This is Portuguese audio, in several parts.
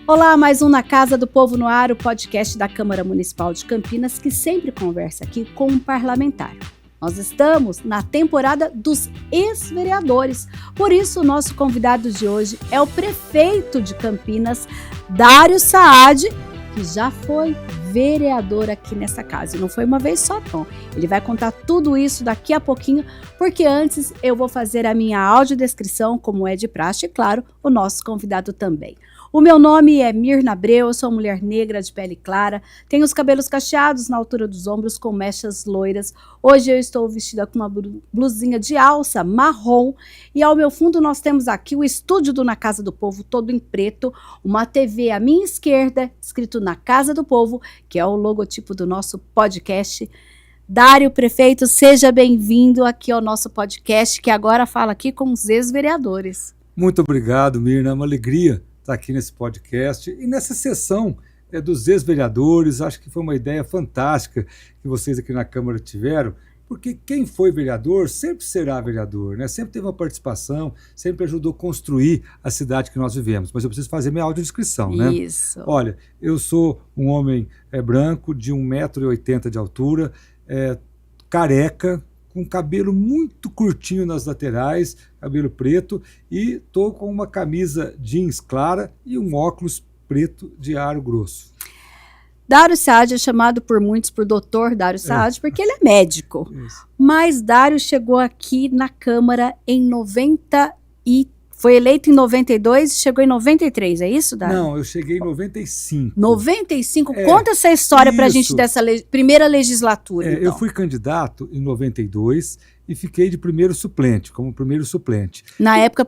Olá, mais um Na Casa do Povo no Ar, o podcast da Câmara Municipal de Campinas, que sempre conversa aqui com um parlamentar. Nós estamos na temporada dos ex-vereadores, por isso o nosso convidado de hoje é o prefeito de Campinas, Dário Saad, que já foi vereador aqui nessa casa. E não foi uma vez só, não. Ele vai contar tudo isso daqui a pouquinho, porque antes eu vou fazer a minha audiodescrição, como é de praxe, e claro, o nosso convidado também. O meu nome é Mirna Abreu, eu sou mulher negra de pele clara, tenho os cabelos cacheados na altura dos ombros com mechas loiras. Hoje eu estou vestida com uma blusinha de alça marrom e ao meu fundo nós temos aqui o estúdio do Na Casa do Povo, todo em preto, uma TV à minha esquerda, escrito Na Casa do Povo, que é o logotipo do nosso podcast. Dário, prefeito, seja bem-vindo aqui ao nosso podcast, que agora fala aqui com os ex-vereadores. Muito obrigado, Mirna, é uma alegria estar aqui nesse podcast e nessa sessão dos ex-vereadores. Acho que foi uma ideia fantástica que vocês aqui na Câmara tiveram, porque quem foi vereador sempre será vereador, né? Sempre teve uma participação, sempre ajudou a construir a cidade que nós vivemos. Mas eu preciso fazer minha audiodescrição, né? Isso. Olha, eu sou um homem branco, de 1,80 m de altura, careca, com cabelo muito curtinho nas laterais, cabelo preto, e estou com uma camisa jeans clara e um óculos preto de aro grosso. Dário Saad é chamado por muitos por Dr. Dário Saad, porque ele é médico. Isso. Mas Dário chegou aqui na Câmara em foi eleito em 92 e chegou em 93, é isso, Dário? Não, eu cheguei em 95. 95? Conta essa história pra gente dessa primeira legislatura. Então. Eu fui candidato em 92 e fiquei de primeiro suplente, como primeiro suplente. Na época,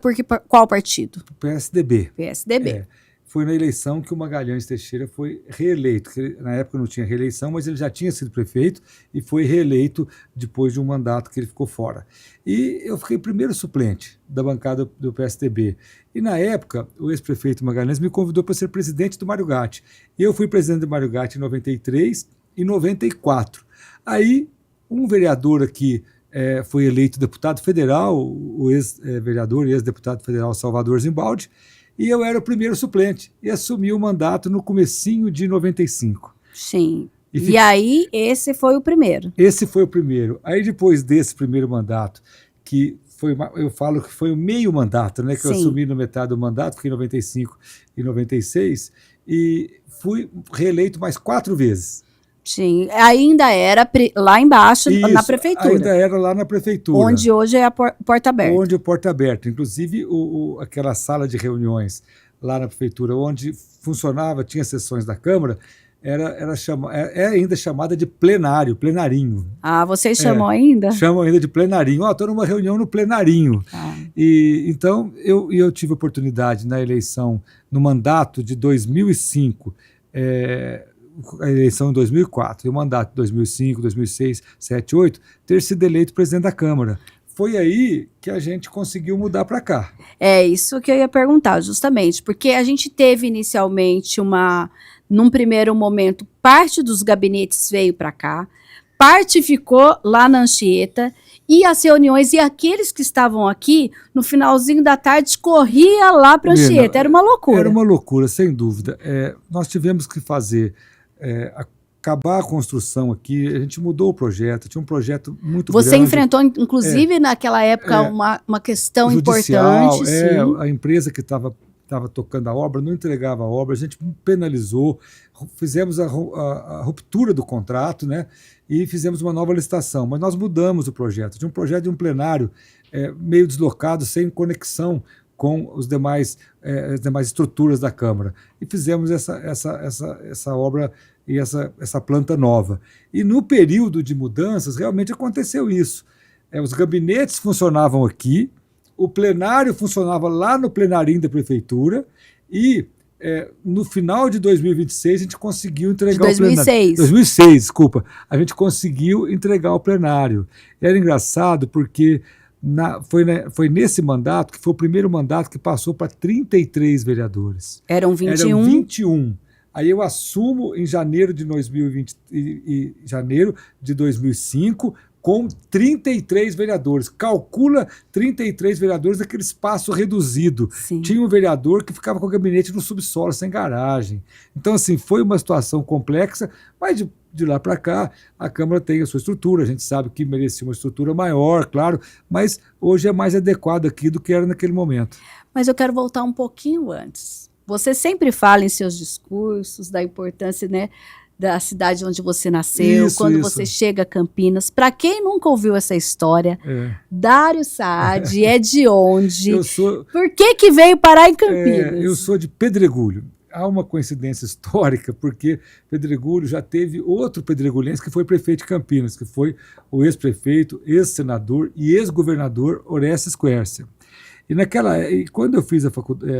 qual partido? PSDB. PSDB. Foi na eleição que o Magalhães Teixeira foi reeleito. Na época não tinha reeleição, mas ele já tinha sido prefeito e foi reeleito depois de um mandato que ele ficou fora. E eu fiquei primeiro suplente da bancada do PSDB. E na época, o ex-prefeito Magalhães me convidou para ser presidente do Mário Gatti. E eu fui presidente do Mário Gatti em 93 e 94. Aí, um vereador aqui foi eleito deputado federal, o ex-vereador e ex-deputado federal Salvador Zimbaldi, e eu era o primeiro suplente e assumi o mandato no comecinho de 95. Sim. E aí, esse foi o primeiro. Esse foi o primeiro. Aí, depois desse primeiro mandato, que foi, eu falo que foi o meio mandato, né? Que Sim. Eu assumi na metade do mandato, fiquei em 95 e 96, e fui reeleito mais 4 vezes. Sim, ainda era lá embaixo, Isso, na prefeitura. Ainda era lá na prefeitura. Onde hoje é a Porta Aberta. Onde é a Porta Aberta. Inclusive, aquela sala de reuniões lá na prefeitura, onde funcionava, tinha sessões da Câmara, é ainda chamada de plenarinho. Ah, vocês chamam ainda? Chamam ainda de plenarinho. Estou numa reunião no plenarinho. E então, eu tive a oportunidade na eleição, no mandato de 2005, a eleição em 2004, e o mandato de 2005, 2006, 2007, 2008, ter sido eleito presidente da Câmara. Foi aí que a gente conseguiu mudar para cá. É isso que eu ia perguntar, justamente, porque a gente teve inicialmente num primeiro momento, parte dos gabinetes veio para cá, parte ficou lá na Anchieta, e as reuniões, e aqueles que estavam aqui, no finalzinho da tarde, corria lá para a Anchieta. Era uma loucura. Era uma loucura, sem dúvida. Nós tivemos que fazer... acabar a construção aqui, a gente mudou o projeto, tinha um projeto muito grande. Você enfrentou, inclusive, naquela época, uma questão judicial, importante. Sim. A empresa que estava tocando a obra não entregava a obra, a gente penalizou, fizemos a ruptura do contrato, né, e fizemos uma nova licitação, mas nós mudamos o projeto, de um projeto de um plenário meio deslocado, sem conexão com as demais estruturas da Câmara. E fizemos essa obra e essa planta nova. E no período de mudanças, realmente aconteceu isso. Os gabinetes funcionavam aqui, o plenário funcionava lá no plenarinho da prefeitura e no final de 2026 a gente conseguiu entregar o plenário. 2006, desculpa. A gente conseguiu entregar o plenário. Era engraçado porque... Foi nesse mandato que foi o primeiro mandato que passou para 33 vereadores. Eram 21? Eram 21. Aí eu assumo em janeiro de 2005 com 33 vereadores. Calcula 33 vereadores naquele espaço reduzido. Sim. Tinha um vereador que ficava com o gabinete no subsolo, sem garagem. Então, assim, foi uma situação complexa, mas de lá para cá, a Câmara tem a sua estrutura. A gente sabe que merecia uma estrutura maior, claro, mas hoje é mais adequado aqui do que era naquele momento. Mas eu quero voltar um pouquinho antes. Você sempre fala em seus discursos da importância, né, da cidade onde você nasceu, quando você chega a Campinas. Para quem nunca ouviu essa história, Dário Saad é de onde? Por que veio parar em Campinas? Eu sou de Pedregulho. Há uma coincidência histórica, porque Pedregulho já teve outro pedregulhense que foi prefeito de Campinas, que foi o ex-prefeito, ex-senador e ex-governador Orestes Quércia. E quando eu fiz a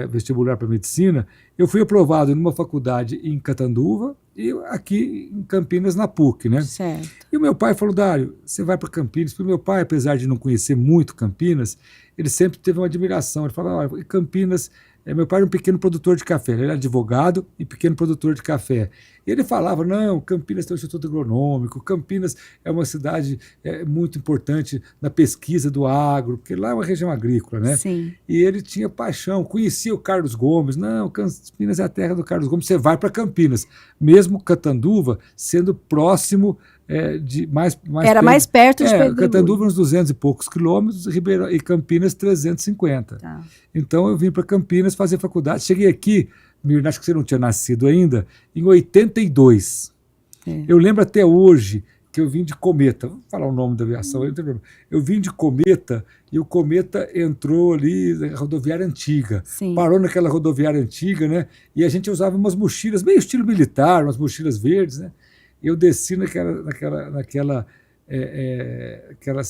vestibular para medicina, eu fui aprovado numa faculdade em Catanduva e aqui em Campinas, na PUC, né? Certo. E o meu pai falou, Dário, você vai para Campinas. Porque o meu pai, apesar de não conhecer muito Campinas, ele sempre teve uma admiração. Ele falava, olha, Campinas... Meu pai era um pequeno produtor de café, ele era advogado e pequeno produtor de café. E ele falava, não, Campinas tem um instituto agronômico, Campinas é uma cidade muito importante na pesquisa do agro, porque lá é uma região agrícola, né? Sim. E ele tinha paixão, conhecia o Carlos Gomes, não, Campinas é a terra do Carlos Gomes, você vai para Campinas. Mesmo Catanduva sendo próximo... Era mais perto de Pedregulho. Catanduva uns 200 e poucos quilômetros e Campinas 350. Tá. Então eu vim para Campinas fazer faculdade. Cheguei aqui, Mirna, acho que você não tinha nascido ainda, em 82. Eu lembro até hoje que eu vim de Cometa. Vou falar o nome da aviação. Eu vim de Cometa e o Cometa entrou ali na rodoviária antiga. Sim. Parou naquela rodoviária antiga, né? E a gente usava umas mochilas, meio estilo militar, umas mochilas verdes, né? Eu desci naquela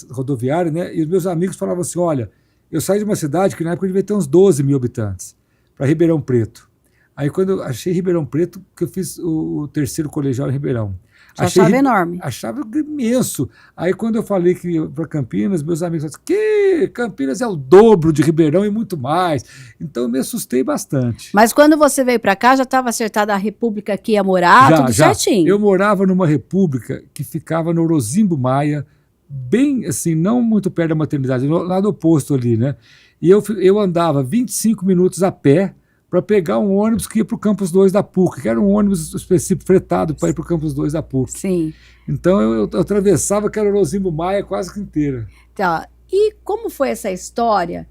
rodoviária, né? E os meus amigos falavam assim, olha, eu saí de uma cidade que na época devia ter uns 12 mil habitantes, para Ribeirão Preto. Aí quando eu achei Ribeirão Preto, que eu fiz o terceiro colegial em Ribeirão. Achava enorme. Achava imenso. Aí quando eu falei que ia para Campinas, meus amigos falaram que Campinas é o dobro de Ribeirão e muito mais. Então eu me assustei bastante. Mas quando você veio para cá, já estava acertada a república que ia morar, tudo certinho? Eu morava numa república que ficava no Orozimbo Maia, bem assim, não muito perto da maternidade, lá do oposto ali, né? E eu andava 25 minutos a pé para pegar um ônibus que ia para o Campus 2 da PUC, que era um ônibus específico fretado para ir para o Campus 2 da PUC. Sim. Então eu atravessava aquela Orozimbo Maia quase que inteira. Tá. E como foi essa história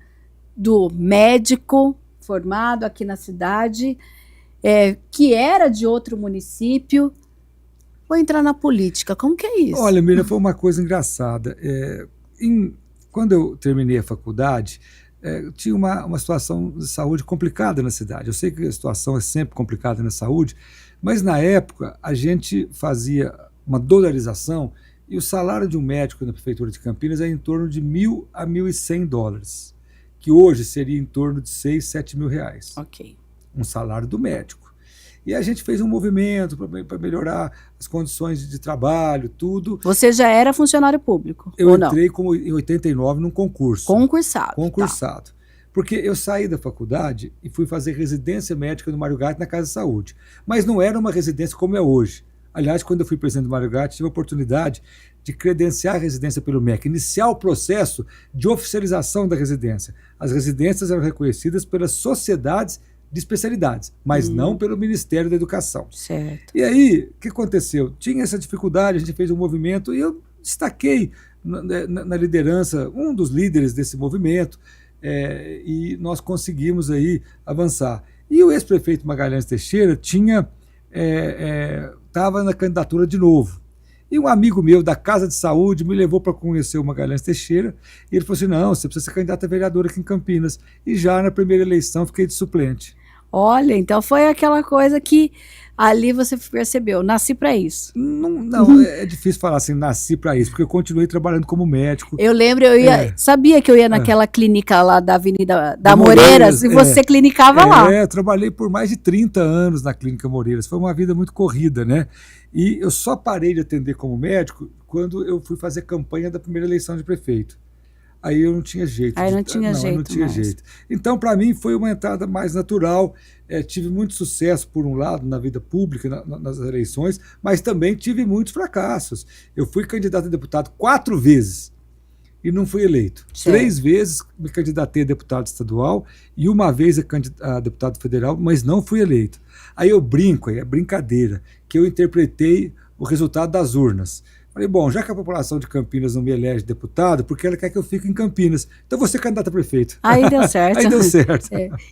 do médico formado aqui na cidade, que era de outro município, vou entrar na política? Como que é isso? Olha, Miriam, foi uma coisa engraçada. Quando eu terminei a faculdade, tinha uma situação de saúde complicada na cidade. Eu sei que a situação é sempre complicada na saúde, mas na época a gente fazia uma dolarização e o salário de um médico na prefeitura de Campinas é em torno de $1.000 a $1.100, que hoje seria em torno de R$6, R$7.000. Ok. Um salário do médico. E a gente fez um movimento para melhorar as condições de trabalho, tudo. Você já era funcionário público? Eu entrei em 89 num concurso. Concursado. Concursado. Tá. Porque eu saí da faculdade e fui fazer residência médica no Mário Gatti na Casa de Saúde. Mas não era uma residência como é hoje. Aliás, quando eu fui presidente do Mário Gatti, tive a oportunidade de credenciar a residência pelo MEC, iniciar o processo de oficialização da residência. As residências eram reconhecidas pelas sociedades de especialidades, mas não pelo Ministério da Educação. Certo. E aí, o que aconteceu? Tinha essa dificuldade, a gente fez um movimento e eu destaquei na liderança, um dos líderes desse movimento, e nós conseguimos aí avançar. E o ex-prefeito Magalhães Teixeira estava na candidatura de novo. E um amigo meu da Casa de Saúde me levou para conhecer o Magalhães Teixeira, e ele falou assim, não, você precisa ser candidato a vereador aqui em Campinas. E já na primeira eleição fiquei de suplente. Olha, então foi aquela coisa que ali você percebeu, nasci para isso. Não, é difícil falar assim, nasci para isso, porque eu continuei trabalhando como médico. Eu lembro, sabia que eu ia naquela clínica lá da Avenida da Moreiras, e você clinicava lá. Eu trabalhei por mais de 30 anos na Clínica Moreiras, foi uma vida muito corrida, né? E eu só parei de atender como médico quando eu fui fazer campanha da primeira eleição de prefeito. aí eu não tinha jeito. Aí não tinha jeito. Não tinha mais. jeito. Então, para mim, foi uma entrada mais natural. Tive muito sucesso, por um lado, na vida pública, nas eleições, mas também tive muitos fracassos. Eu fui candidato a deputado 4 vezes e não fui eleito. Certo. 3 vezes me candidatei a deputado estadual e uma vez a deputado federal, mas não fui eleito. Aí eu brinco, é brincadeira, que eu interpretei o resultado das urnas. Falei, bom, já que a população de Campinas não me elege deputado, porque ela quer que eu fique em Campinas, então vou ser candidato a prefeito. Aí deu certo. Aí deu certo.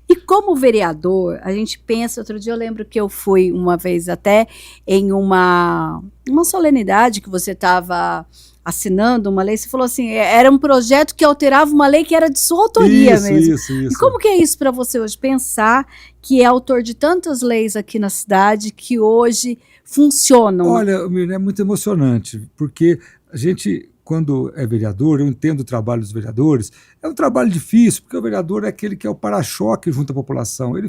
E como vereador, a gente pensa, outro dia eu lembro que eu fui uma vez até em uma solenidade que você estava assinando uma lei, você falou assim, era um projeto que alterava uma lei que era de sua autoria mesmo. Isso. E como que é isso para você hoje? Pensar que é autor de tantas leis aqui na cidade que hoje funcionam. Olha, Mirna, é muito emocionante, porque a gente, quando é vereador, eu entendo o trabalho dos vereadores, é um trabalho difícil, porque o vereador é aquele que é o para-choque junto à população, ele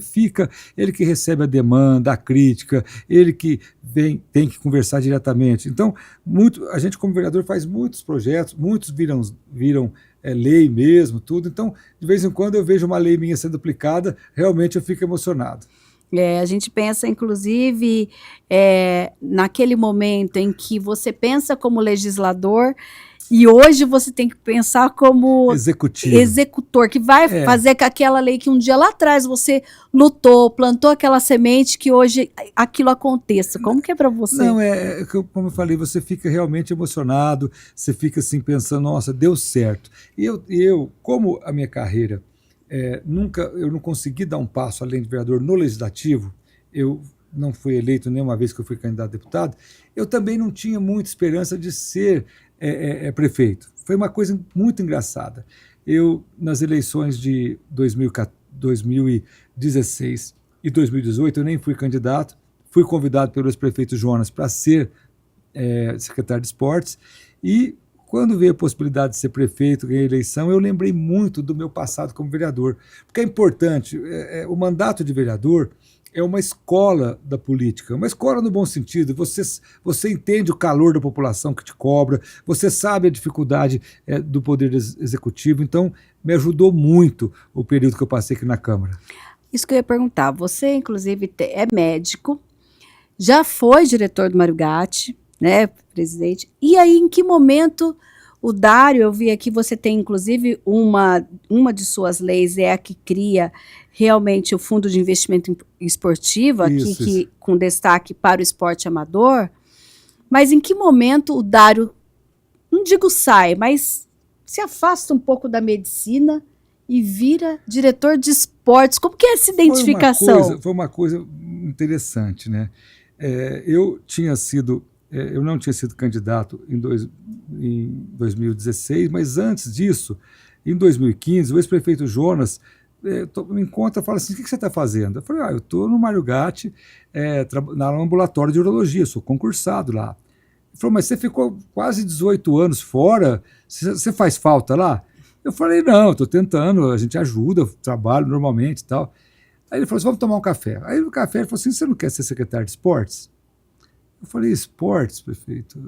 que recebe a demanda, a crítica, ele que tem que conversar diretamente. Então, a gente como vereador faz muitos projetos, muitos viram lei mesmo, tudo, então, de vez em quando eu vejo uma lei minha sendo aplicada, realmente eu fico emocionado. A gente pensa, inclusive, naquele momento em que você pensa como legislador e hoje você tem que pensar como executor, que vai fazer com aquela lei que um dia lá atrás você lutou, plantou aquela semente, que hoje aquilo aconteça. Como que é para você? Não, como eu falei, você fica realmente emocionado, você fica assim pensando, nossa, deu certo. E eu como a minha carreira, eu não consegui dar um passo além de vereador no legislativo, eu não fui eleito nenhuma vez que eu fui candidato a deputado, eu também não tinha muita esperança de ser prefeito. Foi uma coisa muito engraçada. Nas eleições de 2016 e 2018, eu nem fui candidato, fui convidado pelo ex-prefeito Jonas para ser secretário de esportes e quando veio a possibilidade de ser prefeito, ganhei a eleição, eu lembrei muito do meu passado como vereador. Porque é importante, o mandato de vereador é uma escola da política, uma escola no bom sentido. Você entende o calor da população que te cobra, você sabe a dificuldade do poder executivo, então me ajudou muito o período que eu passei aqui na Câmara. Isso que eu ia perguntar, você inclusive é médico, já foi diretor do Mário Gatti, né, presidente, e aí em que momento o Dário, eu vi aqui, você tem inclusive uma de suas leis é a que cria realmente o Fundo de Investimento Esportivo, aqui com destaque para o esporte amador, mas em que momento o Dário, não digo sai, mas se afasta um pouco da medicina e vira diretor de esportes? Como que é essa identificação? Foi uma coisa interessante, né? Eu não tinha sido candidato em 2016, mas antes disso, em 2015, o ex-prefeito Jonas me encontra e fala assim, o que você está fazendo? Eu falei, eu estou no Mário Gatti, no ambulatório de urologia, sou concursado lá. Ele falou, mas você ficou quase 18 anos fora, você faz falta lá? Eu falei, não, estou tentando, a gente ajuda, trabalho normalmente e tal. Aí ele falou assim, vamos tomar um café. Aí no café ele falou assim, você não quer ser secretário de esportes? Eu falei, esportes, prefeito?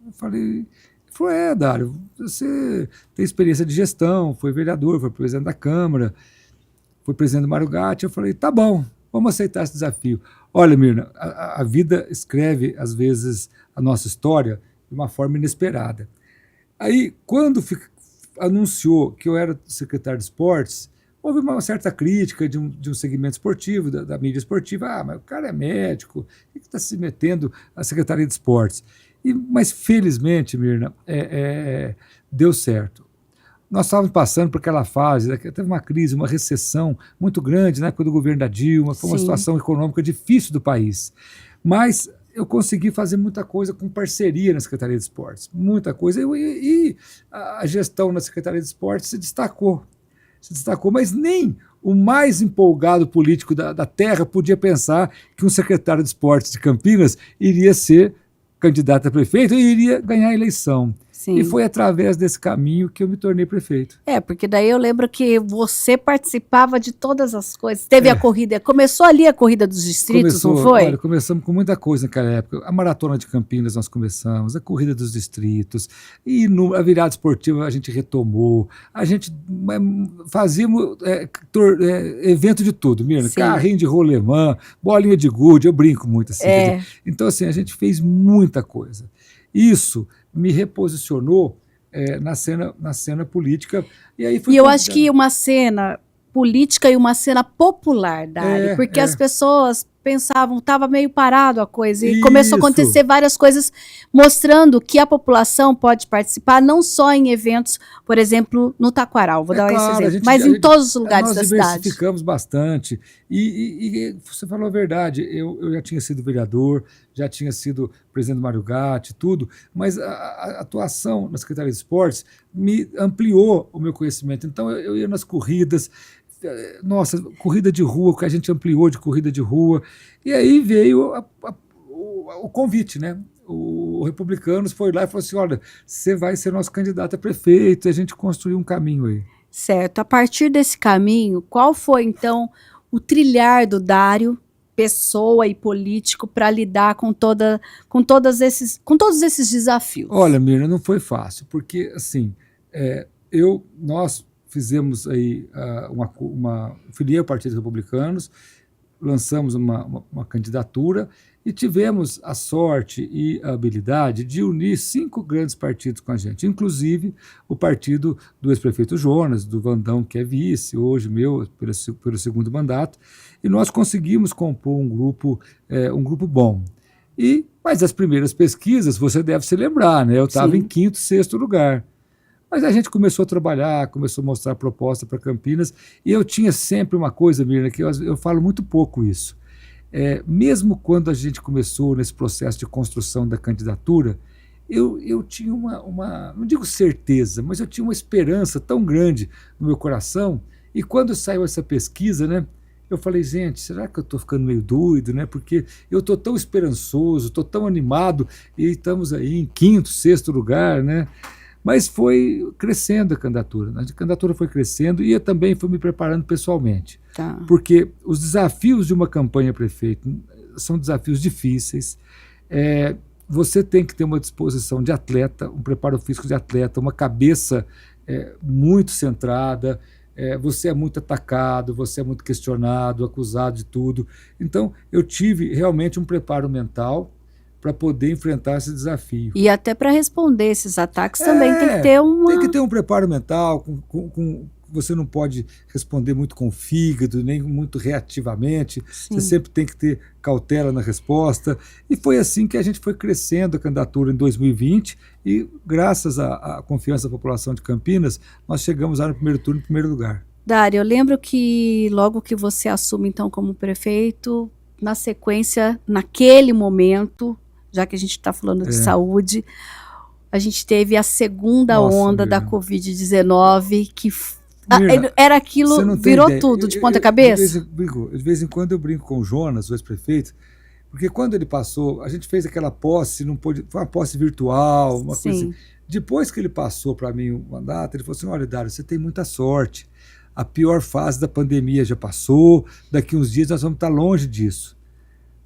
Eu falei, ele falou, Dário, você tem experiência de gestão, foi vereador, foi presidente da Câmara, foi presidente do Mário Gatti. Eu falei, tá bom, vamos aceitar esse desafio. Olha, Mirna, a vida escreve, às vezes, a nossa história de uma forma inesperada. Aí, quando anunciou que eu era secretário de esportes, houve uma certa crítica de um segmento esportivo, da mídia esportiva. Mas o cara é médico, por que está se metendo à Secretaria de Esportes? Mas, felizmente, Mirna, deu certo. Nós estávamos passando por aquela fase, teve uma crise, uma recessão muito grande na época do governo da Dilma, foi uma situação econômica difícil do país. Mas eu consegui fazer muita coisa com parceria na Secretaria de Esportes, muita coisa. E a gestão na Secretaria de Esportes se destacou, mas nem o mais empolgado político da terra podia pensar que um secretário de esportes de Campinas iria ser candidato a prefeito e iria ganhar a eleição. Sim. E foi através desse caminho que eu me tornei prefeito. Porque daí eu lembro que você participava de todas as coisas. Teve a corrida, começou ali a corrida dos distritos, não foi? Olha, começamos com muita coisa naquela época. A Maratona de Campinas nós começamos, a corrida dos distritos, e a virada esportiva a gente retomou. A gente fazíamos evento de tudo, Mirna. Sim. Carrinho de rolemã, bolinha de gude, eu brinco muito assim. Então, assim, a gente fez muita coisa. Isso me reposicionou na cena política. E aí eu acho que uma cena política e uma cena popular, Dário, porque as pessoas pensavam, estava meio parado a coisa, e começou a acontecer várias coisas mostrando que a população pode participar, não só em eventos, por exemplo, no Taquaral, vou dar esse exemplo, mas em todos os lugares da cidade. Nós diversificamos bastante, e você falou a verdade, eu já tinha sido vereador, já tinha sido presidente do Mário Gatti, tudo, mas a atuação na Secretaria de Esportes me ampliou o meu conhecimento, então eu ia nas corridas, nossa, corrida de rua, que a gente ampliou de corrida de rua, e aí veio o convite, né? O Republicanos foi lá e falou assim, olha, você vai ser nosso candidato a prefeito, e a gente construiu um caminho aí. Certo, a partir desse caminho, qual foi então o trilhar do Dário, pessoa e político, para lidar com todos esses desafios? Olha, Mirna, não foi fácil, porque assim, nós fizemos aí filiei ao Partido Republicanos, lançamos uma candidatura e tivemos a sorte e a habilidade de unir 5 grandes partidos com a gente, inclusive o partido do ex-prefeito Jonas, do Vandão, que é vice, hoje meu, pelo segundo mandato, e nós conseguimos compor um grupo bom. Mas as primeiras pesquisas, você deve se lembrar, né? Eu estava em 5º, 6º lugar. Mas a gente começou a trabalhar, começou a mostrar proposta para Campinas, e eu tinha sempre uma coisa, Mirna, que eu falo muito pouco isso. Mesmo quando a gente começou nesse processo de construção da candidatura, eu tinha não digo certeza, mas eu tinha uma esperança tão grande no meu coração, e quando saiu essa pesquisa, né, eu falei, gente, será que eu estou ficando meio doido, né? Porque eu estou tão esperançoso, estou tão animado, e estamos aí em 5º, 6º lugar, né? Mas foi crescendo a candidatura foi crescendo, e eu também fui me preparando pessoalmente. Tá. Porque os desafios de uma campanha prefeito são desafios difíceis, você tem que ter uma disposição de atleta, um preparo físico de atleta, uma cabeça muito centrada, você é muito atacado, você é muito questionado, acusado de tudo. Então, eu tive realmente um preparo mental para poder enfrentar esse desafio. E até para responder esses ataques também tem que ter Tem que ter um preparo mental, você não pode responder muito com o fígado, nem muito reativamente, Sim. Você sempre tem que ter cautela na resposta, e foi assim que a gente foi crescendo a candidatura em 2020, e graças à confiança da população de Campinas, nós chegamos lá no primeiro turno, em primeiro lugar. Dário, eu lembro que logo que você assume então como prefeito, na sequência, naquele momento, já que a gente está falando de saúde, a gente teve a segunda onda da Covid-19, que era aquilo, virou tudo de ponta cabeça? De vez em quando eu brinco com o Jonas, o ex-prefeito, porque quando ele passou, a gente fez aquela posse, foi uma posse virtual, uma coisa assim. Depois que ele passou para mim o mandato, ele falou assim, olha, Dário, você tem muita sorte, a pior fase da pandemia já passou, daqui uns dias nós vamos estar longe disso.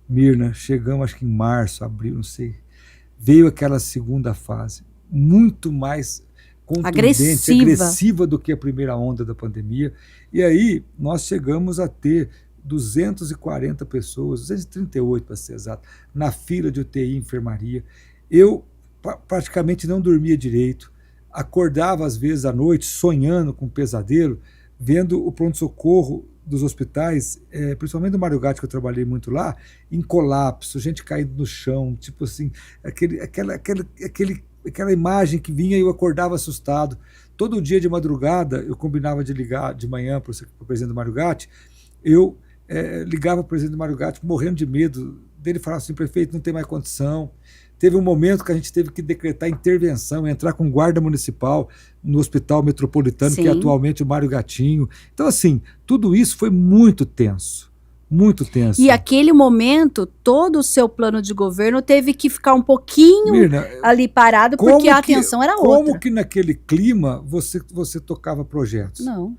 Mirna, chegamos acho que em março, abril, não sei, veio aquela segunda fase, muito mais contundente, agressiva do que a primeira onda da pandemia, e aí nós chegamos a ter 240 pessoas, 238 para ser exato, na fila de UTI e enfermaria. Eu praticamente não dormia direito, acordava às vezes à noite sonhando com um pesadelo, vendo o pronto-socorro dos hospitais, principalmente do Mário Gatti, que eu trabalhei muito lá, em colapso, gente caindo no chão, tipo assim, aquela imagem que vinha e eu acordava assustado. Todo dia de madrugada, eu combinava de ligar de manhã para o presidente do Mário Gatti, eu ligava para o presidente do Mário Gatti morrendo de medo dele, falar assim, prefeito, não tem mais condição. Teve um momento que a gente teve que decretar intervenção, entrar com guarda municipal no Hospital Metropolitano, que é atualmente o Mário Gatinho. Então, assim, tudo isso foi muito tenso, muito tensa. E aquele momento, todo o seu plano de governo teve que ficar um pouquinho, Mirna, ali parado, porque a atenção era outra. Como que naquele clima você tocava projetos? Não.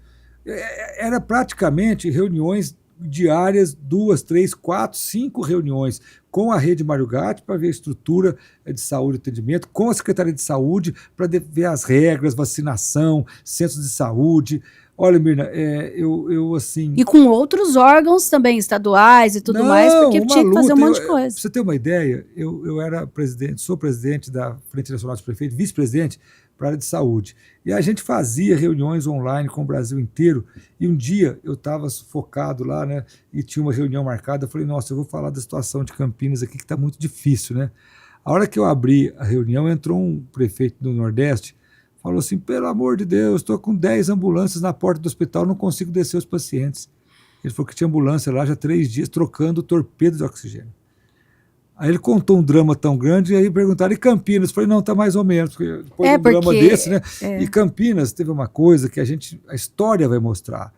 Era praticamente reuniões diárias, 2, 3, 4, 5 reuniões com a Rede Mário Gatti para ver a estrutura de saúde e atendimento, com a Secretaria de Saúde para ver as regras, vacinação, centros de saúde. Olha, Mirna, eu assim... E com outros órgãos também, estaduais e tudo mais, porque tinha que fazer um monte de coisa. Pra você ter uma ideia, eu era presidente, sou presidente da Frente Nacional dos Prefeitos, vice-presidente para a área de saúde. E a gente fazia reuniões online com o Brasil inteiro. E um dia eu estava sufocado lá, né? E tinha uma reunião marcada. Eu falei, nossa, eu vou falar da situação de Campinas aqui, que está muito difícil, né? A hora que eu abri a reunião, entrou um prefeito do Nordeste, falou assim, pelo amor de Deus, estou com 10 ambulâncias na porta do hospital, não consigo descer os pacientes. Ele falou que tinha ambulância lá já 3 dias, trocando torpedo de oxigênio. Aí ele contou um drama tão grande, e aí perguntaram, e Campinas? Eu falei, não, tá mais ou menos, porque depois de um drama desse, né? E Campinas teve uma coisa que a história vai mostrar.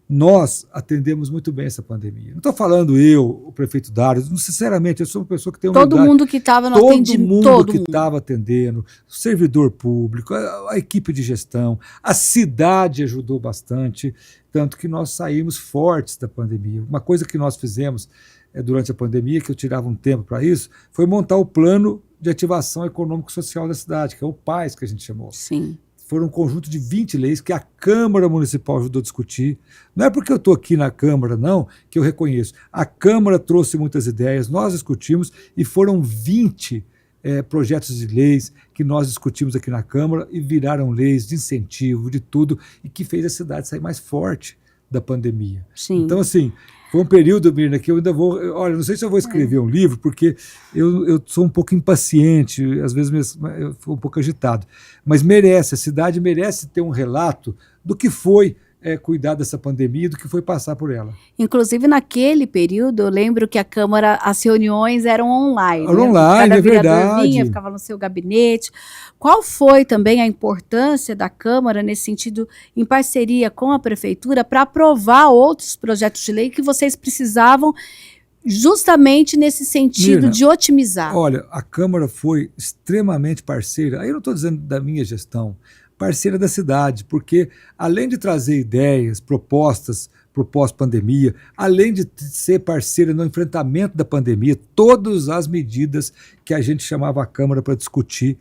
Nós atendemos muito bem essa pandemia. Não estou falando eu, o prefeito Dário, sinceramente, eu sou uma pessoa que tem uma todo mundo que estava no atendimento. Todo mundo que estava atendendo, o servidor público, a equipe de gestão, a cidade ajudou bastante, tanto que nós saímos fortes da pandemia. Uma coisa que nós fizemos durante a pandemia, que eu tirava um tempo para isso, foi montar o Plano de Ativação Econômico-Social da cidade, que é o PAES, que a gente chamou. Sim. Foram um conjunto de 20 leis que a Câmara Municipal ajudou a discutir. Não é porque eu estou aqui na Câmara, não, que eu reconheço. A Câmara trouxe muitas ideias, nós discutimos e foram 20 projetos de leis que nós discutimos aqui na Câmara e viraram leis de incentivo, de tudo, e que fez a cidade sair mais forte da pandemia. Sim. Então, assim, foi um período, Mirna, que eu ainda vou... Olha, não sei se eu vou escrever um livro, porque eu sou um pouco impaciente, às vezes eu fico um pouco agitado. Mas merece, a cidade merece ter um relato do que foi cuidar dessa pandemia, do que foi passar por ela. Inclusive, naquele período, eu lembro que a Câmara, as reuniões eram online. Era online, cada é verdade. Vinha, ficava no seu gabinete. Qual foi também a importância da Câmara, nesse sentido, em parceria com a Prefeitura, para aprovar outros projetos de lei que vocês precisavam justamente nesse sentido, Mirna, de otimizar? Olha, a Câmara foi extremamente parceira. Aí eu não estou dizendo da minha gestão, parceira da cidade, porque além de trazer ideias, propostas para o pós-pandemia, além de ser parceira no enfrentamento da pandemia, todas as medidas que a gente chamava a Câmara para discutir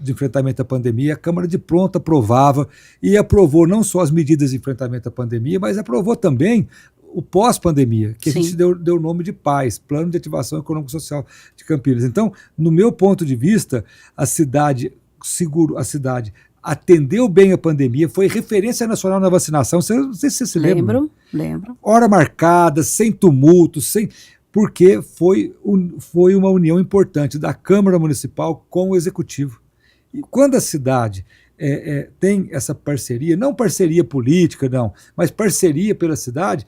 de enfrentamento à pandemia, a Câmara de pronto aprovava e aprovou não só as medidas de enfrentamento à pandemia, mas aprovou também o pós-pandemia, que Sim. a gente deu o nome de PAES, Plano de Ativação Econômico-Social de Campinas. Então, no meu ponto de vista, a cidade atendeu bem a pandemia, foi referência nacional na vacinação. Não sei se você se lembra. Lembro. Hora marcada, sem tumulto, porque foi uma união importante da Câmara Municipal com o Executivo. E quando a cidade tem essa parceria, não parceria política, não, mas parceria pela cidade,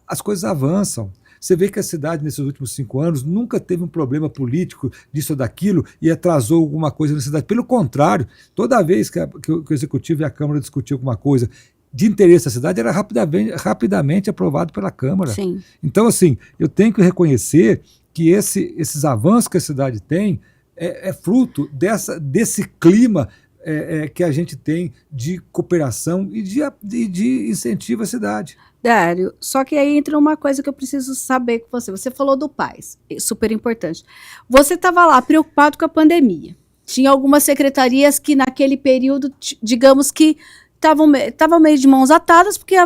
as coisas avançam. Você vê que a cidade, nesses últimos 5 anos, nunca teve um problema político disso ou daquilo e atrasou alguma coisa na cidade. Pelo contrário, toda vez que o Executivo e a Câmara discutiam alguma coisa de interesse da cidade, era rapidamente aprovado pela Câmara. Sim. Então, assim, eu tenho que reconhecer que esses avanços que a cidade tem é fruto desse clima que a gente tem de cooperação e de incentivo à cidade. Dário, só que aí entra uma coisa que eu preciso saber com você. Você falou do PAES, super importante. Você estava lá preocupado com a pandemia. Tinha algumas secretarias que naquele período, digamos que estavam meio de mãos atadas, porque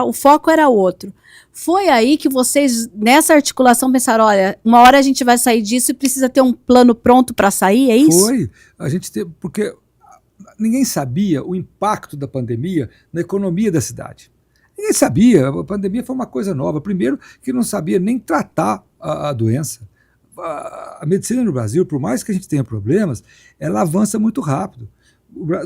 o foco era outro. Foi aí que vocês, nessa articulação, pensaram, olha, uma hora a gente vai sair disso e precisa ter um plano pronto para sair, é isso? Foi. A gente teve, porque ninguém sabia o impacto da pandemia na economia da cidade. Ninguém sabia, a pandemia foi uma coisa nova. Primeiro, que não sabia nem tratar a doença. A medicina no Brasil, por mais que a gente tenha problemas, ela avança muito rápido.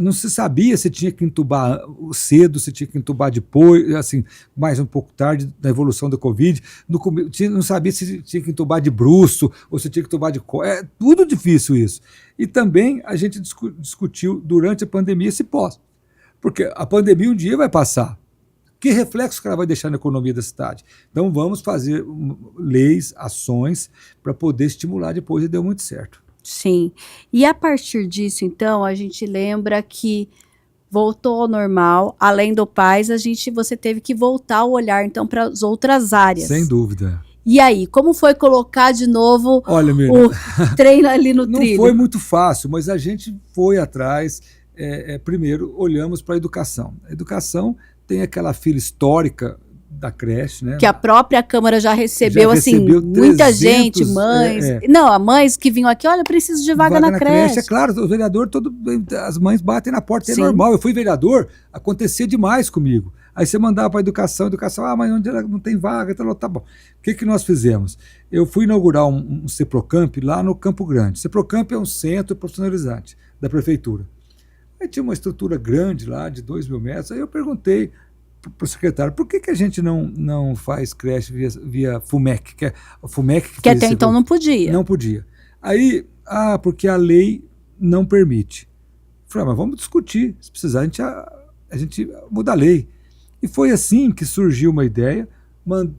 Não se sabia se tinha que entubar cedo, se tinha que entubar depois, assim, mais um pouco tarde na evolução da Covid. Não sabia se tinha que entubar de bruço ou se tinha que entubar de... É tudo difícil isso. E também a gente discutiu durante a pandemia esse pós. Porque a pandemia um dia vai passar. Que reflexo que ela vai deixar na economia da cidade? Então vamos fazer leis, ações, para poder estimular depois, e deu muito certo. Sim. E a partir disso, então, a gente lembra que voltou ao normal, além do PAS, você teve que voltar o olhar, então, para as outras áreas. Sem dúvida. E aí, como foi colocar de novo Olha, o treino ali no não trilho? Não foi muito fácil, mas a gente foi atrás. Primeiro, olhamos para a educação. A educação tem aquela fila histórica da creche, né? Que a própria Câmara já recebeu assim, muita gente, mães. Não, mães que vinham aqui, olha, eu preciso de vaga na creche. É claro, o vereador, as mães batem na porta, é normal. Eu fui vereador, acontecia demais comigo. Aí você mandava para a educação, mas onde ela não tem vaga, tá bom. O que nós fizemos? Eu fui inaugurar um CEPROCAMP lá no Campo Grande. CEPROCAMP é um centro profissionalizante da prefeitura. Aí tinha uma estrutura grande lá, de 2.000 metros. Aí eu perguntei para o secretário, por que a gente não faz creche via FUMEC? Que até então não podia. Não podia. Aí, porque a lei não permite. Falei, mas vamos discutir. Se precisar, a gente muda a lei. E foi assim que surgiu uma ideia,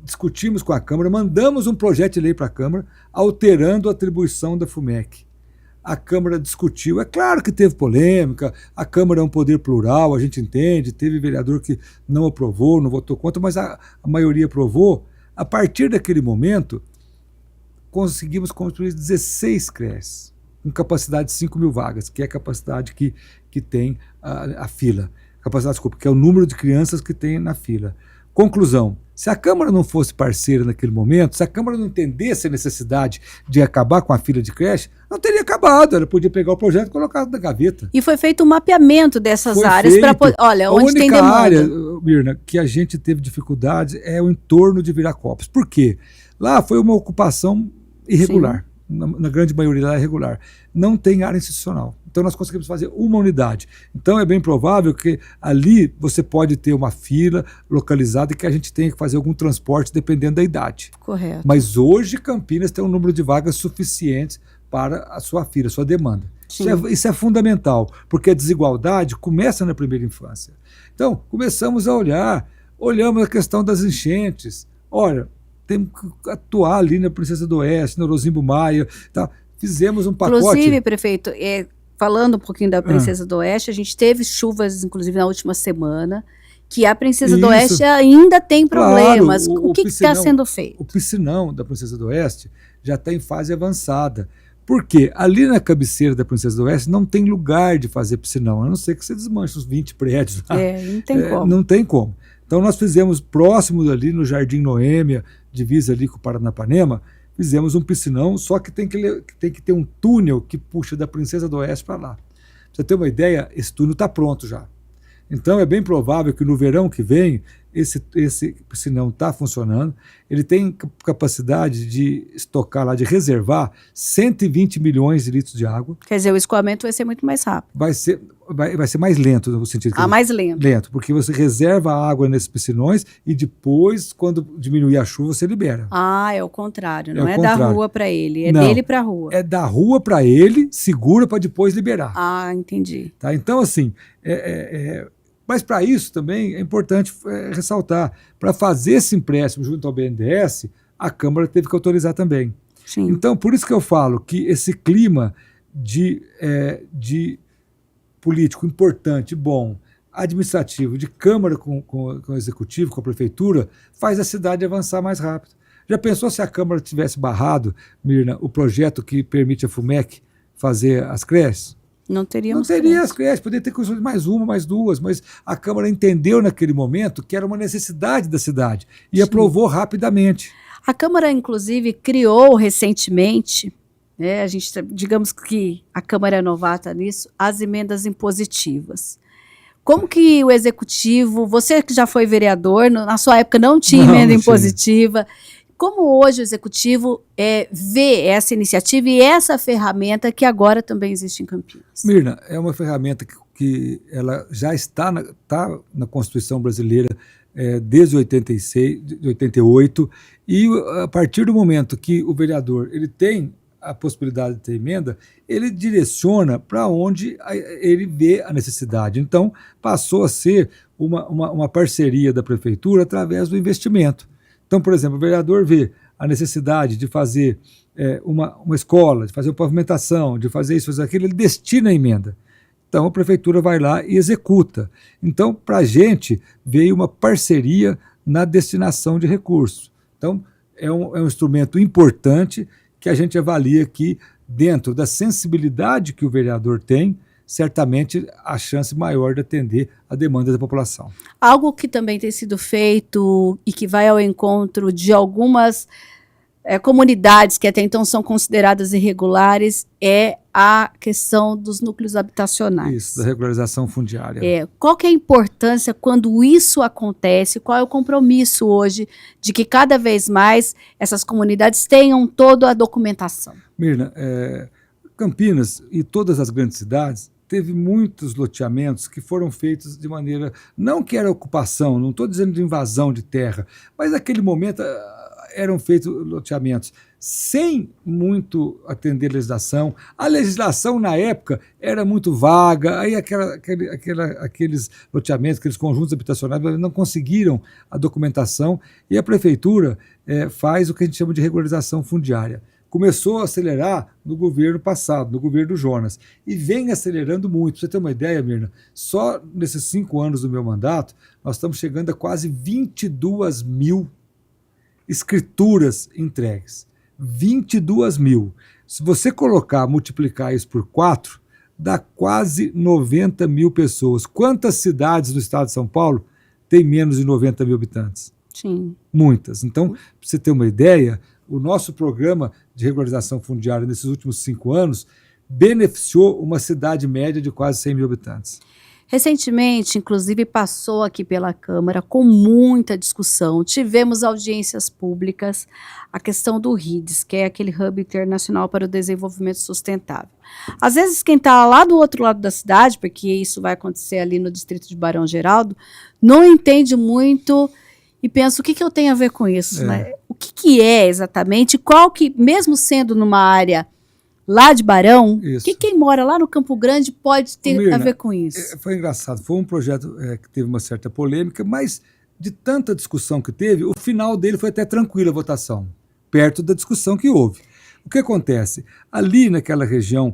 discutimos com a Câmara, mandamos um projeto de lei para a Câmara, alterando a atribuição da FUMEC. A Câmara discutiu, é claro que teve polêmica, a Câmara é um poder plural, a gente entende, teve vereador que não aprovou, não votou contra, mas a maioria aprovou. A partir daquele momento, conseguimos construir 16 creches, com capacidade de 5.000 vagas, que é a capacidade que tem a fila. Que é o número de crianças que tem na fila. Conclusão, se a Câmara não fosse parceira naquele momento, se a Câmara não entendesse a necessidade de acabar com a fila de creche, não teria acabado, ela podia pegar o projeto e colocar na gaveta. E foi feito um mapeamento dessas áreas para poder... Olha, onde tem demanda. A única área, Mirna, que a gente teve dificuldade é o entorno de Viracopos. Por quê? Lá foi uma ocupação irregular. Na grande maioria lá é irregular. Não tem área institucional. Então nós conseguimos fazer uma unidade. Então é bem provável que ali você pode ter uma fila localizada e que a gente tenha que fazer algum transporte dependendo da idade. Correto. Mas hoje Campinas tem um número de vagas suficientes para a sua fila, a sua demanda. Isso é fundamental, porque a desigualdade começa na primeira infância. Então começamos a olhamos a questão das enchentes. Olha, temos que atuar ali na Princesa do Oeste, no Rosimbo Maia, tá? Fizemos um pacote. Inclusive, prefeito, falando um pouquinho da Princesa do Oeste, a gente teve chuvas, inclusive, na última semana, que a Princesa do Oeste ainda tem problemas. Claro, o que está sendo feito? O piscinão da Princesa do Oeste já está em fase avançada. Por quê? Ali na cabeceira da Princesa do Oeste não tem lugar de fazer piscinão, a não ser que você desmanche os 20 prédios lá. Não tem como. Não tem como. Então nós fizemos próximo ali no Jardim Noêmia, divisa ali com o Paranapanema, fizemos um piscinão, só que tem que ter um túnel que puxa da Princesa do Oeste para lá. Pra você ter uma ideia, esse túnel está pronto já. Então é bem provável que no verão que vem, esse piscinão está funcionando, ele tem capacidade de estocar lá, de reservar 120 milhões de litros de água. Quer dizer, o escoamento vai ser muito mais rápido. Vai ser mais lento, no sentido que... mais lento. Lento, porque você reserva a água nesses piscinões e depois, quando diminuir a chuva, você libera. É o contrário, não é da rua para ele, é dele para a rua. É da rua para ele, segura para depois liberar. Entendi. Tá? Então, assim, mas para isso também é importante ressaltar, para fazer esse empréstimo junto ao BNDES, a Câmara teve que autorizar também. Sim. Então, por isso que eu falo que esse clima de político importante, bom, administrativo, de Câmara com o Executivo, com a Prefeitura, faz a cidade avançar mais rápido. Já pensou se a Câmara tivesse barrado, Mirna, o projeto que permite a FUMEC fazer as creches? Não teria as creches, poderia ter construído mais uma, mais duas, mas a Câmara entendeu naquele momento que era uma necessidade da cidade e aprovou rapidamente. A Câmara, inclusive, criou recentemente, a gente, digamos que a Câmara é novata nisso, as emendas impositivas. Como que o Executivo, você que já foi vereador, na sua época não tinha emenda impositiva, como hoje o Executivo vê essa iniciativa e essa ferramenta que agora também existe em Campinas? Mirna, é uma ferramenta que ela já está na Constituição brasileira desde 88, e a partir do momento que o vereador ele tem a possibilidade de ter emenda, ele direciona para onde ele vê a necessidade. Então, passou a ser uma parceria da prefeitura através do investimento. Então, por exemplo, o vereador vê a necessidade de fazer uma escola, de fazer uma pavimentação, de fazer isso, fazer aquilo, ele destina a emenda. Então, a prefeitura vai lá e executa. Então, para a gente, veio uma parceria na destinação de recursos. Então, é um instrumento importante que a gente avalia que, dentro da sensibilidade que o vereador tem, certamente a chance maior de atender a demanda da população. Algo que também tem sido feito e que vai ao encontro de algumas comunidades que até então são consideradas irregulares é a questão dos núcleos habitacionais. Isso, da regularização fundiária. Qual que é a importância quando isso acontece? Qual é o compromisso hoje de que cada vez mais essas comunidades tenham toda a documentação? Mirna, Campinas e todas as grandes cidades teve muitos loteamentos que foram feitos de maneira, não que era ocupação, não estou dizendo de invasão de terra, mas naquele momento eram feitos loteamentos sem muito atender a legislação. A legislação, na época, era muito vaga, aí aqueles loteamentos, aqueles conjuntos habitacionais não conseguiram a documentação e a prefeitura faz o que a gente chama de regularização fundiária. Começou a acelerar no governo passado, no governo do Jonas, e vem acelerando muito. Para você ter uma ideia, Mirna, só nesses 5 anos do meu mandato, nós estamos chegando a quase 22 mil escrituras entregues. 22 mil. Se você multiplicar isso por 4, dá quase 90 mil pessoas. Quantas cidades do estado de São Paulo têm menos de 90 mil habitantes? Sim. Muitas. Então, para você ter uma ideia, o nosso programa de regularização fundiária nesses últimos 5 anos beneficiou uma cidade média de quase 100 mil habitantes. Recentemente, inclusive, passou aqui pela Câmara com muita discussão. Tivemos audiências públicas, a questão do RIDES, que é aquele Hub Internacional para o Desenvolvimento Sustentável. Às vezes, quem está lá do outro lado da cidade, porque isso vai acontecer ali no distrito de Barão Geraldo, não entende muito e pensa, o que eu tenho a ver com isso? Né? O que é exatamente? Qual que, mesmo sendo numa área lá de Barão, que quem mora lá no Campo Grande pode ter Mirna, a ver com isso? Foi engraçado, foi um projeto que teve uma certa polêmica, mas de tanta discussão que teve, o final dele foi até tranquila a votação, perto da discussão que houve. O que acontece? Ali naquela região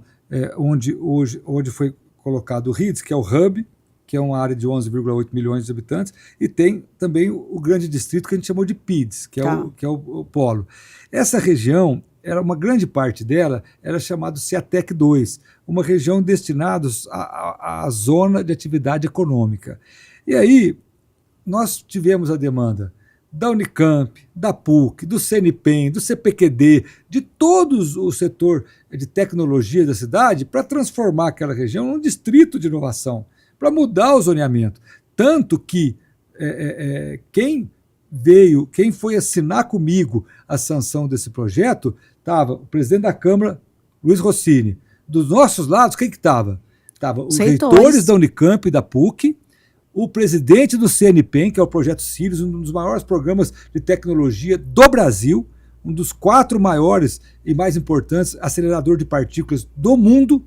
onde foi colocado o RIDES, que é o Hub, que é uma área de 11,8 milhões de habitantes, e tem também o grande distrito que a gente chamou de PIDES, que é o polo. Essa região, uma grande parte dela era chamada CEATEC 2, uma região destinada à zona de atividade econômica. E aí, nós tivemos a demanda da Unicamp, da PUC, do CNPEM, do CPQD, de todo o setor de tecnologia da cidade para transformar aquela região num distrito de inovação, para mudar o zoneamento. Tanto que quem foi assinar comigo a sanção desse projeto, estava o presidente da Câmara, Luiz Rossini. Dos nossos lados, quem que estava? Estavam os reitores da Unicamp e da PUC, o presidente do CNPEM, que é o Projeto Sirius, um dos maiores programas de tecnologia do Brasil, um dos 4 maiores e mais importantes acelerador de partículas do mundo,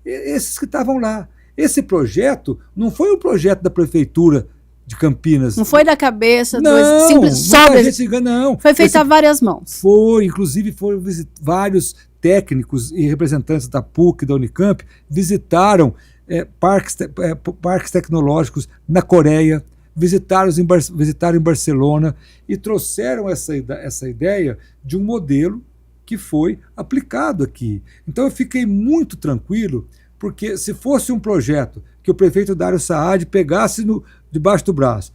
esses que estavam lá. Esse projeto não foi um projeto da Prefeitura de Campinas. Não foi da cabeça não, simples não. Foi feito a várias mãos. Inclusive foram vários técnicos e representantes da PUC, da Unicamp, visitaram parques tecnológicos na Coreia, visitaram em Barcelona e trouxeram essa ideia de um modelo que foi aplicado aqui. Então eu fiquei muito tranquilo, porque se fosse um projeto que o prefeito Dário Saad pegasse debaixo do braço,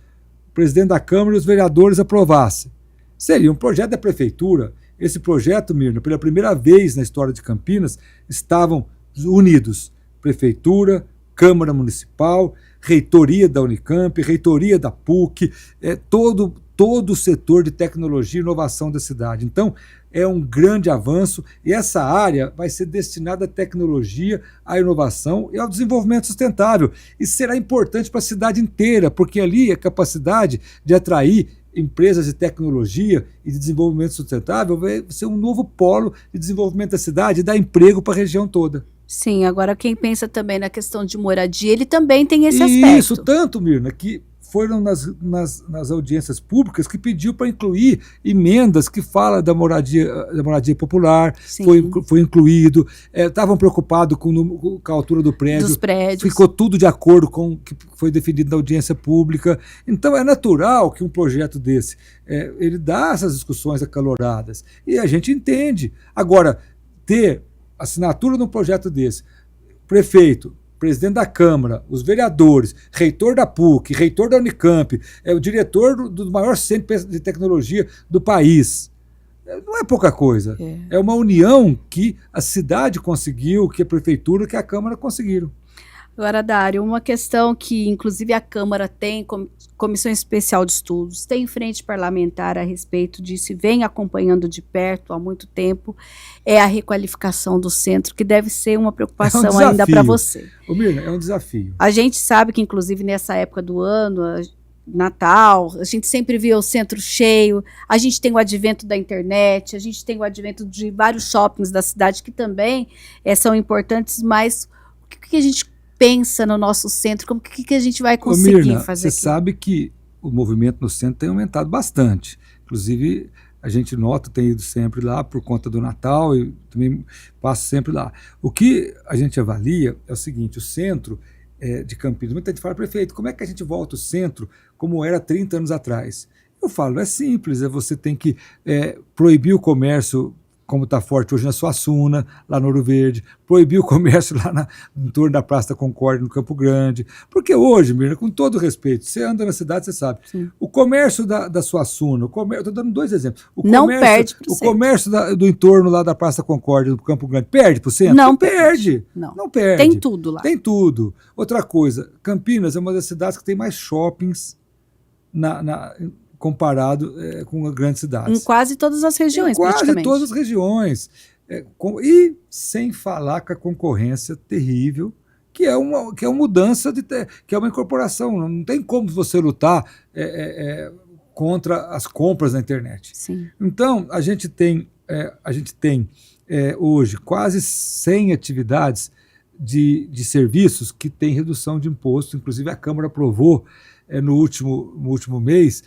o presidente da Câmara e os vereadores aprovassem, seria um projeto da prefeitura. Esse projeto, Mirna, pela primeira vez na história de Campinas, estavam unidos. Prefeitura, Câmara Municipal, reitoria da Unicamp, reitoria da PUC, todo o setor de tecnologia e inovação da cidade. Então, é um grande avanço e essa área vai ser destinada à tecnologia, à inovação e ao desenvolvimento sustentável. E será importante para a cidade inteira, porque ali a capacidade de atrair empresas de tecnologia e de desenvolvimento sustentável vai ser um novo polo de desenvolvimento da cidade e dar emprego para a região toda. Sim, agora quem pensa também na questão de moradia, ele também tem esse aspecto. Isso, tanto, Mirna, que foram nas audiências públicas que pediu para incluir emendas que falam da moradia popular, foi incluído, estavam preocupados com a altura do prédio, dos prédios. Ficou tudo de acordo com o que foi definido na audiência pública. Então é natural que um projeto desse, ele dá essas discussões acaloradas, e a gente entende. Agora, ter assinatura num projeto desse, prefeito, presidente da Câmara, os vereadores, reitor da PUC, reitor da Unicamp, o diretor do maior centro de tecnologia do país. Não é pouca coisa. É uma união que a cidade conseguiu, que a prefeitura, que a Câmara conseguiram. Agora, Dário, uma questão que, inclusive, a Câmara tem comissão especial de estudos, tem frente parlamentar a respeito disso e vem acompanhando de perto há muito tempo, é a requalificação do centro, que deve ser uma preocupação ainda para você. Ô, Mirna, é um desafio. A gente sabe que, inclusive, nessa época do ano, Natal, a gente sempre vê o centro cheio, a gente tem o advento da internet, a gente tem o advento de vários shoppings da cidade que também são importantes, mas o que a gente pensa no nosso centro, como que a gente vai conseguir Mirna, fazer você sabe que o movimento no centro tem aumentado bastante. Inclusive, a gente nota, tem ido sempre lá por conta do Natal e também passo sempre lá. O que a gente avalia é o seguinte, o centro de Campinas, muita gente fala, prefeito, como é que a gente volta o centro como era 30 anos atrás? Eu falo, é simples, você tem que proibir o comércio, como está forte hoje na Suassuna, lá no Ouro Verde, proibir o comércio lá em torno da Praça da Concórdia, no Campo Grande, porque hoje, Mirna, com todo respeito, você anda na cidade, você sabe, sim, o comércio da Suassuna, estou dando 2 exemplos, não perde para o comércio do entorno lá da Praça da Concórdia, do Campo Grande, perde para o centro? Não perde. Não perde. Tem tudo lá. Tem tudo. Outra coisa, Campinas é uma das cidades que tem mais shoppings comparado com grandes cidades. Em quase todas as regiões, praticamente. Quase todas as regiões. E sem falar com a concorrência terrível, que é uma mudança, que é uma incorporação. Não tem como você lutar contra as compras na internet. Sim. Então, a gente tem hoje quase 100 atividades de serviços que têm redução de imposto. Inclusive, a Câmara aprovou no último mês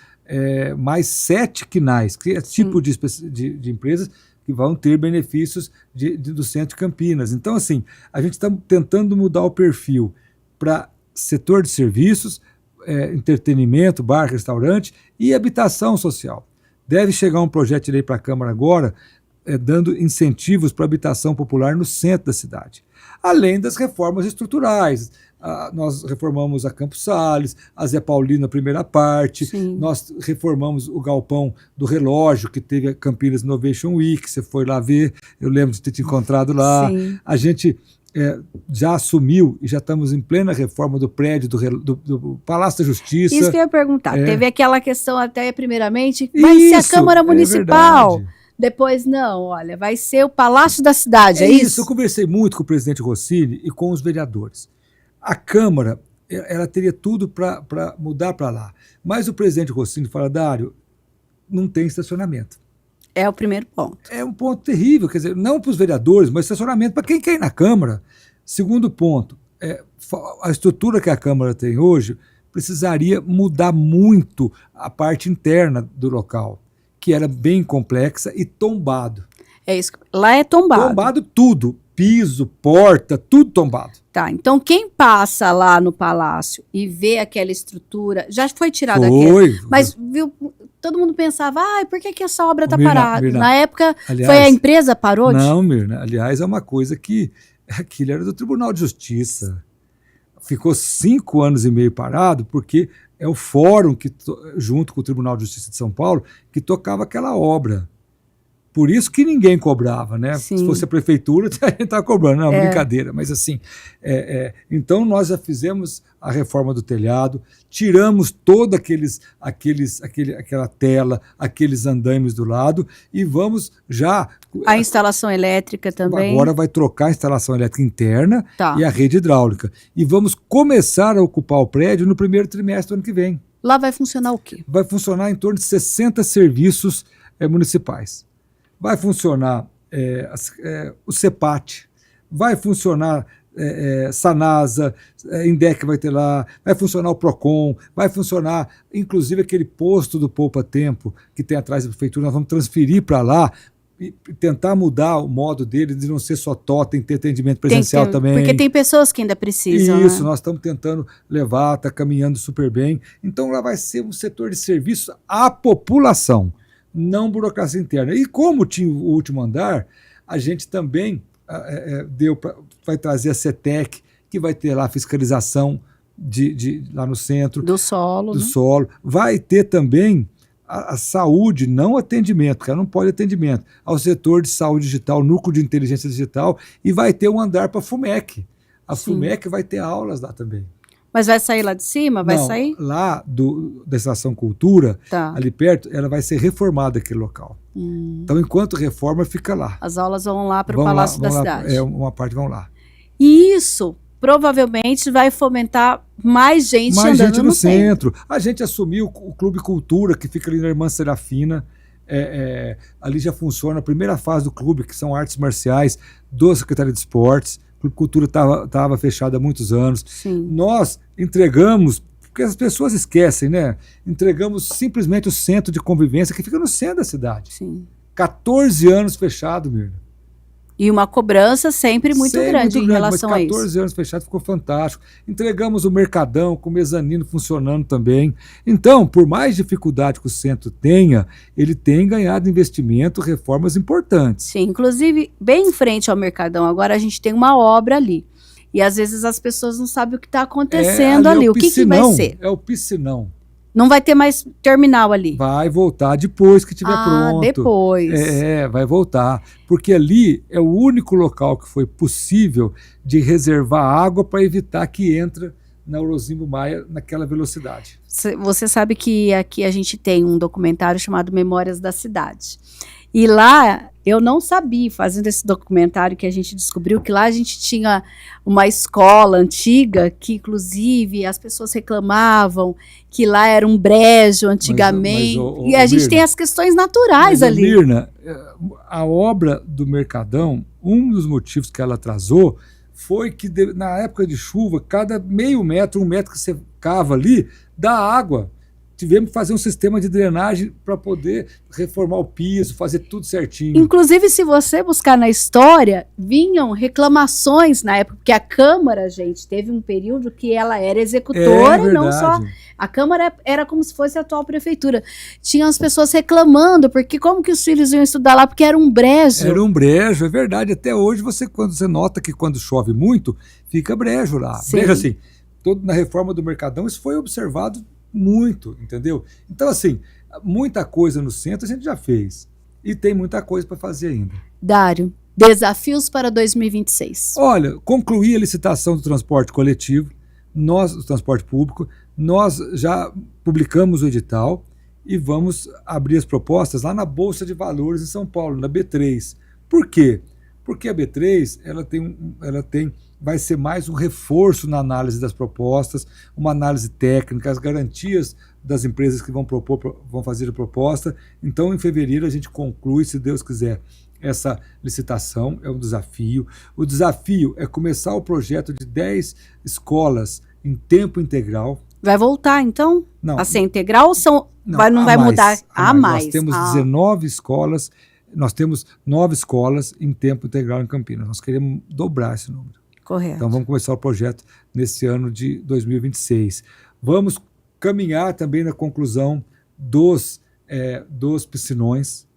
mais 7 quinais, que é tipo de empresas que vão ter benefícios do centro de Campinas. Então, assim, a gente está tentando mudar o perfil para setor de serviços, entretenimento, bar, restaurante e habitação social. Deve chegar um projeto de lei para a Câmara agora, dando incentivos para a habitação popular no centro da cidade. Além das reformas estruturais. Nós reformamos a Campos Sales, a Zé Paulino, a primeira parte. Sim. Nós reformamos o galpão do relógio, que teve a Campinas Innovation Week, você foi lá ver, eu lembro de ter te encontrado lá. Sim. A gente já assumiu e já estamos em plena reforma do prédio do Palácio da Justiça. Isso que eu ia perguntar. Teve aquela questão até, primeiramente, vai ser a Câmara Municipal. Depois, não, olha, vai ser o Palácio da Cidade, é isso? Eu conversei muito com o presidente Rossini e com os vereadores. A Câmara, ela teria tudo para mudar para lá. Mas o presidente Rossini fala, Dário, não tem estacionamento. É o primeiro ponto. É um ponto terrível, quer dizer, não para os vereadores, mas estacionamento para quem quer ir na Câmara. Segundo ponto, a estrutura que a Câmara tem hoje precisaria mudar muito a parte interna do local, que era bem complexa e tombado. É isso. Lá é tombado. Tombado tudo. Piso, porta, tudo tombado. Tá, então quem passa lá no palácio e vê aquela estrutura, já foi tirada mas viu, todo mundo pensava, por que essa obra está parada? Mirna, na época, aliás, foi a empresa parou? Não, Mirna, aliás, é uma coisa que aquilo era do Tribunal de Justiça. Ficou 5 anos e meio parado, porque é o fórum, junto com o Tribunal de Justiça de São Paulo, que tocava aquela obra. Por isso que ninguém cobrava, né? Sim. Se fosse a prefeitura, a gente estava cobrando. Não, brincadeira. Mas assim, então nós já fizemos a reforma do telhado, tiramos toda aquela tela, aqueles andaimes do lado e vamos já... A instalação elétrica também. Agora vai trocar a instalação elétrica interna e a rede hidráulica. E vamos começar a ocupar o prédio no primeiro trimestre do ano que vem. Lá vai funcionar o quê? Vai funcionar em torno de 60 serviços municipais. Vai funcionar o CEPAT, vai funcionar Sanasa, Indec vai ter lá, vai funcionar o Procon, vai funcionar inclusive aquele posto do Poupa Tempo que tem atrás da prefeitura, nós vamos transferir para lá e tentar mudar o modo dele de não ser só totem, ter atendimento presencial também. Porque tem pessoas que ainda precisam. Isso, né? nós estamos tentando levar, está caminhando super bem. Então lá vai ser um setor de serviço à população, não burocracia interna. E como tinha o último andar, a gente também vai trazer a CETEC, que vai ter lá a fiscalização lá no centro. Do solo. Do solo. Vai ter também a saúde, não atendimento, porque ela não pode atendimento, ao setor de saúde digital, núcleo de inteligência digital, e vai ter um andar para a FUMEC. A FUMEC vai ter aulas lá também. Mas vai sair lá de cima? Vai sair? Lá da Estação Cultura, ali perto, ela vai ser reformada aquele local. Então, enquanto reforma, fica lá. As aulas vão lá para o Palácio da Cidade. Uma parte vão lá. E isso provavelmente vai fomentar mais gente andando no centro. A gente assumiu o Clube Cultura, que fica ali na Irmã Serafina. Ali já funciona a primeira fase do clube, que são artes marciais, do Secretaria de Esportes. O Clube Cultura estava fechado há muitos anos. Sim. Nós entregamos, porque as pessoas esquecem, né? Entregamos simplesmente o centro de convivência, que fica no centro da cidade. Sim. 14 anos fechado, Mirna. E uma cobrança sempre muito grande em relação a isso. 14 anos fechado, ficou fantástico. Entregamos o Mercadão com o mezanino funcionando também. Então, por mais dificuldade que o centro tenha, ele tem ganhado investimento, reformas importantes. Sim, inclusive, bem em frente ao Mercadão, agora a gente tem uma obra ali. E às vezes as pessoas não sabem o que está acontecendo ali. O que vai ser? É o piscinão. Não vai ter mais terminal ali? Vai voltar depois que estiver pronto. Depois. Vai voltar. Porque ali é o único local que foi possível de reservar água para evitar que entre na Orozimbo Maia naquela velocidade. Você sabe que aqui a gente tem um documentário chamado Memórias da Cidade. E lá, eu não sabia, fazendo esse documentário, que a gente descobriu que lá a gente tinha uma escola antiga, que inclusive as pessoas reclamavam que lá era um brejo antigamente. E a gente tem as questões naturais ali. Mirna, a obra do Mercadão, um dos motivos que ela atrasou foi que na época de chuva, cada meio metro, 1 metro que você cava ali, dá água. Tivemos que fazer um sistema de drenagem para poder reformar o piso, fazer tudo certinho. Inclusive, se você buscar na história, vinham reclamações na época, porque a Câmara, gente, teve um período que ela era executora, e não só... A Câmara era como se fosse a atual prefeitura. Tinham as pessoas reclamando, porque como que os filhos iam estudar lá? Porque era um brejo. Era um brejo, é verdade. Até hoje, quando você nota que quando chove muito, fica brejo lá. Sim. Brejo assim, na reforma do Mercadão, isso foi observado muito, entendeu? Então, assim, muita coisa no centro a gente já fez. E tem muita coisa para fazer ainda. Dário, desafios para 2026. Olha, concluir a licitação do transporte coletivo, do transporte público, nós já publicamos o edital e vamos abrir as propostas lá na Bolsa de Valores em São Paulo, na B3. Por quê? Porque a B3 vai ser mais um reforço na análise das propostas, uma análise técnica, as garantias das empresas que vão fazer a proposta. Então, em fevereiro, a gente conclui, se Deus quiser, essa licitação. É um desafio. O desafio é começar o projeto de 10 escolas em tempo integral. Vai voltar, então? Não. A ser integral ou não vai mudar? A mais. Nós temos 19 escolas, nós temos 9 escolas em tempo integral em Campinas. Nós queremos dobrar esse número. Correto. Então vamos começar o projeto nesse ano de 2026. Vamos caminhar também na conclusão dos piscinões,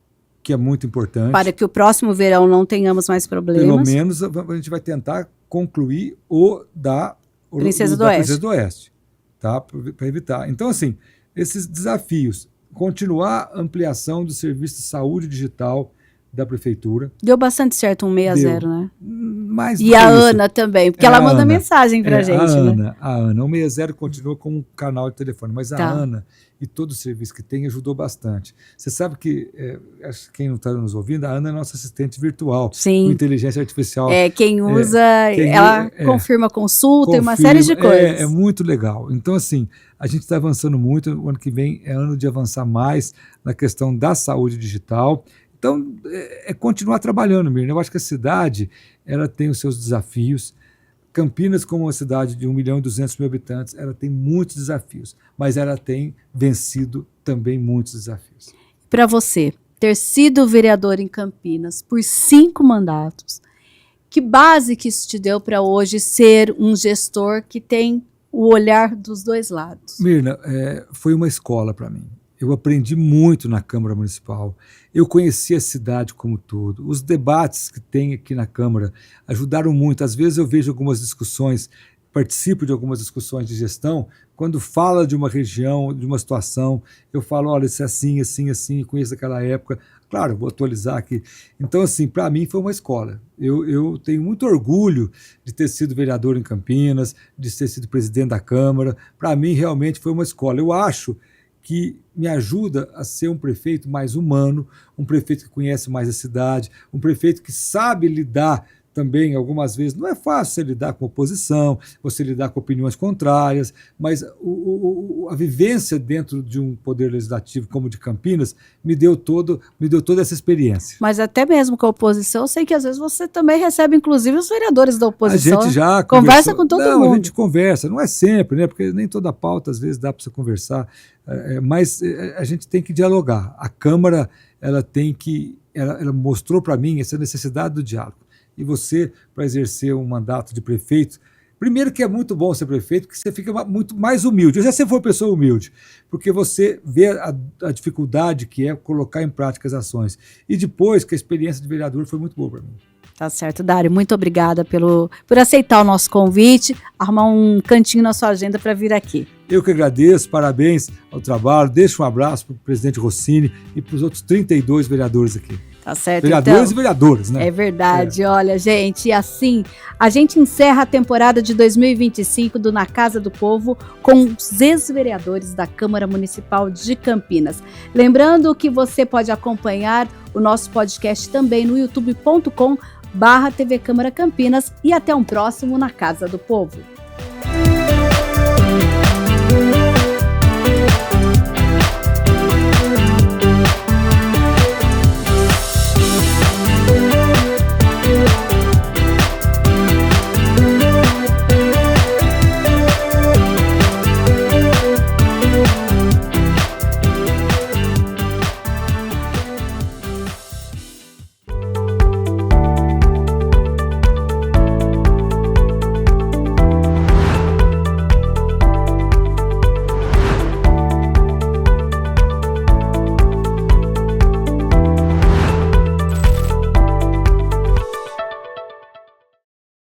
que é muito importante. Para que o próximo verão não tenhamos mais problemas. Pelo menos a gente vai tentar concluir o da Princesa do Oeste, tá? Para evitar. Então, assim, esses desafios, continuar a ampliação do serviço de saúde digital da prefeitura. Deu bastante certo 160, né? Mais e a Ana também, porque ela manda mensagem pra gente. A Ana, o 160 continua como um canal de telefone, mas a Ana e todo o serviço que tem ajudou bastante. Você sabe que, quem não está nos ouvindo, a Ana é nossa assistente virtual. Sim. Com inteligência artificial. Quem usa, ela confirma consulta e uma série de coisas. É muito legal. Então, assim, a gente está avançando muito. O ano que vem é ano de avançar mais na questão da saúde digital. Então, é continuar trabalhando, Mirna. Eu acho que a cidade ela tem os seus desafios. Campinas, como uma cidade de 1.200.000 habitantes, ela tem muitos desafios, mas ela tem vencido também muitos desafios. Para você, ter sido vereador em Campinas por 5 mandatos, que base que isso te deu para hoje ser um gestor que tem o olhar dos dois lados? Mirna, foi uma escola para mim. Eu aprendi muito na Câmara Municipal. Eu conheci a cidade como todo. Os debates que tem aqui na Câmara ajudaram muito. Às vezes eu vejo algumas discussões, participo de algumas discussões de gestão, quando fala de uma região, de uma situação, eu falo, olha, isso é assim, assim, assim, conheço aquela época. Claro, vou atualizar aqui. Então, assim, para mim foi uma escola. Eu tenho muito orgulho de ter sido vereador em Campinas, de ter sido presidente da Câmara. Para mim, realmente foi uma escola. Eu acho que me ajuda a ser um prefeito mais humano, um prefeito que conhece mais a cidade, um prefeito que sabe lidar também, algumas vezes, não é fácil você lidar com oposição, você lidar com opiniões contrárias, mas a vivência dentro de um poder legislativo como o de Campinas me deu toda essa experiência. Mas até mesmo com a oposição, eu sei que às vezes você também recebe, inclusive, os vereadores da oposição. A gente já conversa com todo mundo. A gente conversa, não é sempre, né? Porque nem toda pauta, às vezes, dá para você conversar, mas a gente tem que dialogar. A Câmara, ela mostrou para mim essa necessidade do diálogo. E você, para exercer um mandato de prefeito, primeiro que é muito bom ser prefeito, porque você fica muito mais humilde. Eu já sempre fui uma pessoa humilde, porque você vê a dificuldade que é colocar em prática as ações. E depois que a experiência de vereador foi muito boa para mim. Tá certo, Dário. Muito obrigada por aceitar o nosso convite, arrumar um cantinho na sua agenda para vir aqui. Eu que agradeço, parabéns ao trabalho. Deixo um abraço para o presidente Rossini e para os outros 32 vereadores aqui. Tá certo, vereadores e vereadoras, né? É verdade. Olha, gente, e assim, a gente encerra a temporada de 2025 do Na Casa do Povo com os ex-vereadores da Câmara Municipal de Campinas. Lembrando que você pode acompanhar o nosso podcast também no youtube.com/TV Câmara Campinas e até um próximo Na Casa do Povo.